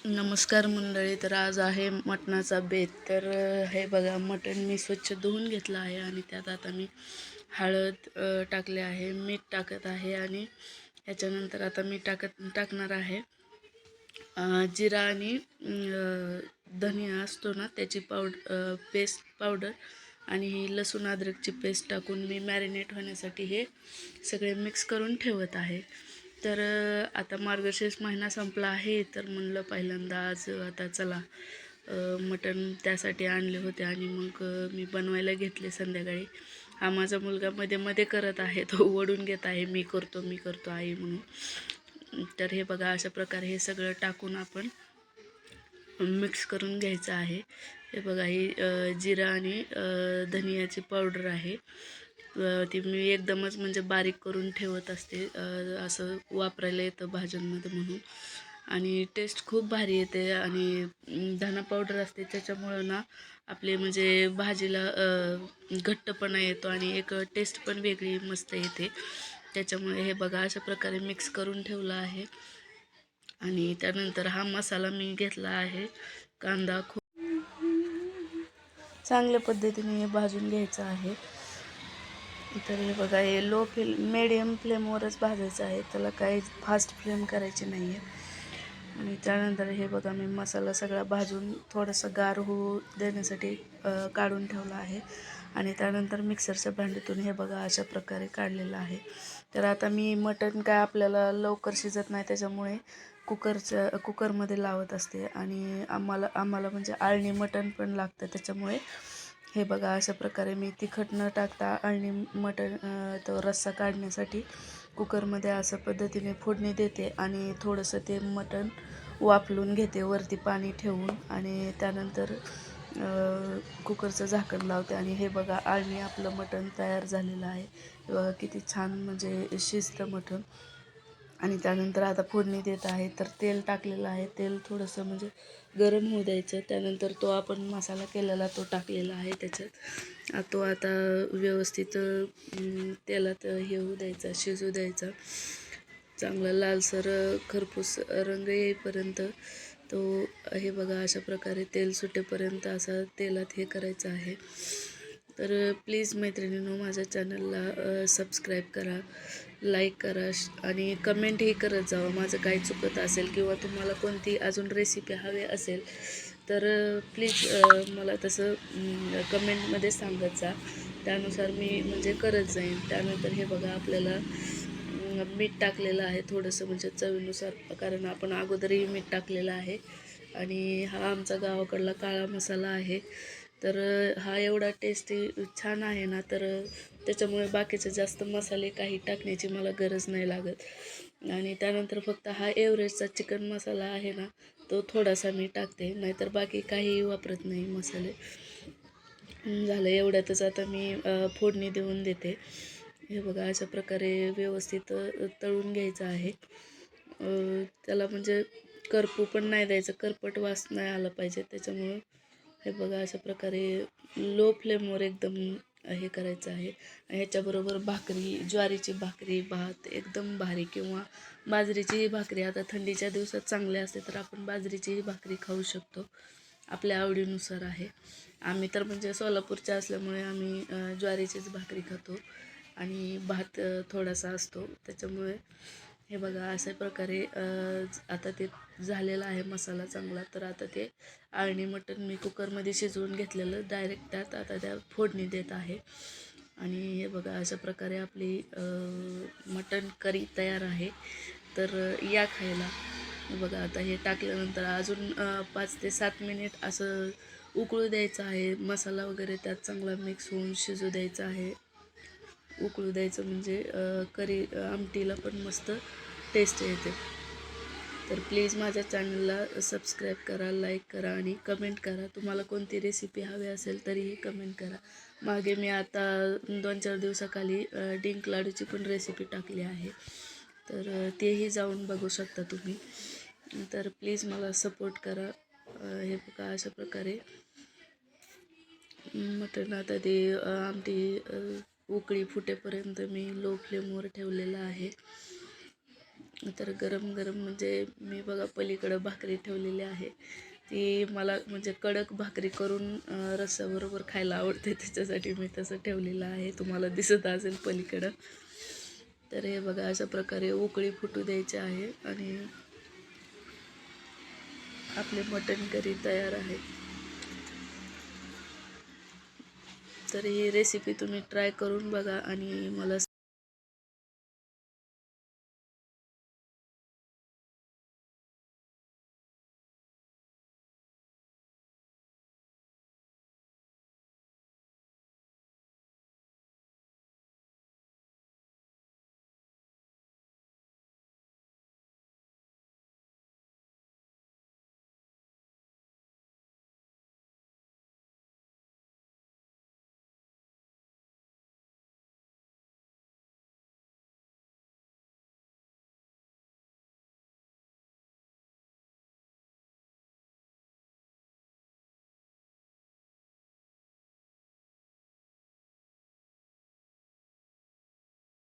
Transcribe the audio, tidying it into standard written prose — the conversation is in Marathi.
नमस्कार मंडळी. तर आज आहे मटणाचा बेत. तर हे बघा, मटण मी स्वच्छ धुवून घेतलं आहे आणि त्यात आता मी हळद टाकले आहे, मीठ टाकत आहे आणि याच्यानंतर आता मी टाकणार आहे जिरा आणि धनिया असतो ना त्याची पेस्ट पावडर आणि ही लसूण अद्रकची पेस्ट टाकून मी मॅरिनेट होण्यासाठी हे सगळे मिक्स करून ठेवत आहे. तर आता मार्गशीर्ष महिना संपला आहे, तर म्हणलं पहिल्यांदा आज आता चला मटण त्यासाठी आणले होते आणि मग मी बनवायला घेतले संध्याकाळी. हा माझा मुलगा मध्ये मध्ये करत आहे, तो ओढून घेत आहे, मी करतो आई म्हणून. तर हे बघा, अशा प्रकारे हे सगळं टाकून आपण मिक्स करून घ्यायचं आहे. हे बघा, ही जिरा आणि धनियाची पावडर आहे. ती मी एकदमच म्हणजे बारीक करून ठेवत असते, असं वापरायला येतं भाज्यांमध्ये म्हणून. आणि टेस्ट खूप भारी येते आणि धना पावडर असते त्याच्यामुळं ना आपले म्हणजे भाजीला घट्टपणा येतो आणि एक टेस्ट पण वेगळी मस्त येते. त्याच्यामुळे हे बघा, अशा प्रकारे मिक्स करून ठेवलं आहे. आणि त्यानंतर हा मसाला मी घेतला आहे. कांदा खूप चांगल्या पद्धतीने भाजून घ्यायचा आहे. तर हे बघा, हे मीडियम फ्लेमवरच भाजायचं आहे, त्याला काही फास्ट फ्लेम करायची नाही आहे. आणि त्यानंतर हे बघा, मी मसाला सगळा भाजून थोडंसं गार होऊ देण्यासाठी काढून ठेवला आहे. आणि त्यानंतर मिक्सरच्या भांड्यातून हे बघा अशा प्रकारे काढलेलं आहे. तर आता मी मटण काय आपल्याला लवकर शिजत नाही, त्याच्यामुळे कुकरमध्ये लावत असते. आणि आम्हाला म्हणजे आळणी मटण पण लागतं, त्याच्यामुळे हे बघा अशा प्रकारे मी तिखट न टाकता आळणी मटण तो रस्सा काढण्यासाठी कुकरमध्ये असं पद्धतीने फोडणी देते आणि थोडंसं ते मटण वाफलून घेते वरती पाणी ठेवून. आणि त्यानंतर कुकरचं झाकण लावते आणि हे बघा, आळणी आपलं मटण तयार झालेलं आहे. हे बघा किती छान म्हणजे शिजतं मटण. आणि त्यानंतर आता फोडणी देत आहे. तर तेल टाकलेलं आहे, तेल थोडंसं म्हणजे गरम होऊ द्यायचं. त्यानंतर तो आपण मसाला केलेला तो टाकलेला आहे त्याच्यात. तो आता व्यवस्थित तेलात हे होऊ द्यायचा, शिजू द्यायचा. चांगला लालसर खरपूस रंग येईपर्यंत तो हे बघा अशा प्रकारे तेल सुटेपर्यंत असा तेलात हे करायचं आहे. तर प्लीज मैत्रिणींनो, माझ्या चॅनलला सबस्क्राईब करा, लाईक करा आणि कमेंटही करत जावं माझं काही चुकत असेल किंवा तुम्हाला कोणती अजून रेसिपी हवी असेल तर प्लीज मला तसं कमेंटमध्ये सांगत जा, त्यानुसार मी म्हणजे करत जाईन. त्यानंतर हे बघा, आपल्याला मीठ टाकलेलं आहे थोडंसं म्हणजे चवीनुसार, कारण आपण अगोदरही मीठ टाकलेलं आहे. आणि हा आमचा गावाकडला काळा मसाला आहे. तर हा एवढा टेस्टी छान आहे ना, तर त्याच्यामुळे बाकीचे जास्त मसाले काही टाकण्याची मला गरज नाही लागत. आणि त्यानंतर फक्त हा एव्हरेस्टचा चिकन मसाला आहे ना, तो थोडासा मी टाकते, नाहीतर बाकी काहीही वापरत नाही मसाले. झालं एवढ्यातच आता मी फोडणी देऊन देते. हे बघा अशा प्रकारे व्यवस्थित तळून घ्यायचं आहे. त्याला म्हणजे करपू पण नाही द्यायचं, करपट वास नाही आला पाहिजे, त्याच्यामुळं हे बघा अशा प्रकारे लो फ्लेमवर एकदम हे करायचं आहे. ह्याच्याबरोबर भाकरी, ज्वारीची भाकरी, भात एकदम भारी, किंवा बाजरीचीही भाकरी. आता थंडीच्या दिवसात चांगले असते तर आपण बाजरीचीही भाकरी खाऊ शकतो, आपल्या आवडीनुसार आहे. आम्ही तर म्हणजे सोलापूरच्या असल्यामुळे आम्ही ज्वारीचीच भाकरी खातो आणि भात थोडासा असतो, त्याच्यामुळे हे बघा अशा प्रकारे आता ते झालेला आहे मसाला चांगला. तर आता ते आळणी मटण मी कुकरमध्ये शिजवून घेतलेलं डायरेक्ट त्यात आता त्या फोडणी देत आहे. आणि हे बघा अशा प्रकारे आपली मटण करी तयार आहे. तर या खायला. बघा आता हे टाकल्यानंतर अजून 5 ते 7 मिनिट असं उकळू द्यायचं आहे. मसाला वगैरे त्यात चांगला मिक्स होऊन शिजू द्यायचा आहे. उकळू द्यायचं म्हणजे करी आमटीला पण मस्त टेस्ट येते. तर प्लीज माझ्या चॅनलला सबस्क्राईब करा, लाईक करा आणि कमेंट करा. तुम्हाला कोणती रेसिपी हवी असेल तरीही कमेंट करा. मागे मी आता 2-4 दिवसाखाली डिंक लाडूची पण रेसिपी टाकली आहे, तर तेही जाऊन बघू शकता तुम्ही. तर प्लीज मला सपोर्ट करा. हे बघा अशा प्रकारे मटण आता ते आमटी उकळी फुटेपर्यंत मी लो फ्लेमवर ठेवलेलं आहे. तर गरम गरम म्हणजे मी बघा पलीकडं भाकरी ठेवलेली आहे. ती मला म्हणजे कडक भाकरी करून रस्स्याबरोबर खायला आवडते, त्याच्यासाठी मी तसं ठेवलेलं आहे. तुम्हाला दिसत असेल पलीकडं. तर हे बघा अशा प्रकारे उकळी फुटू द्यायची आहे आणि आपले मटण करी तयार आहे. तर ही रेसिपी तुम्ही ट्राय करून बघा आणि मला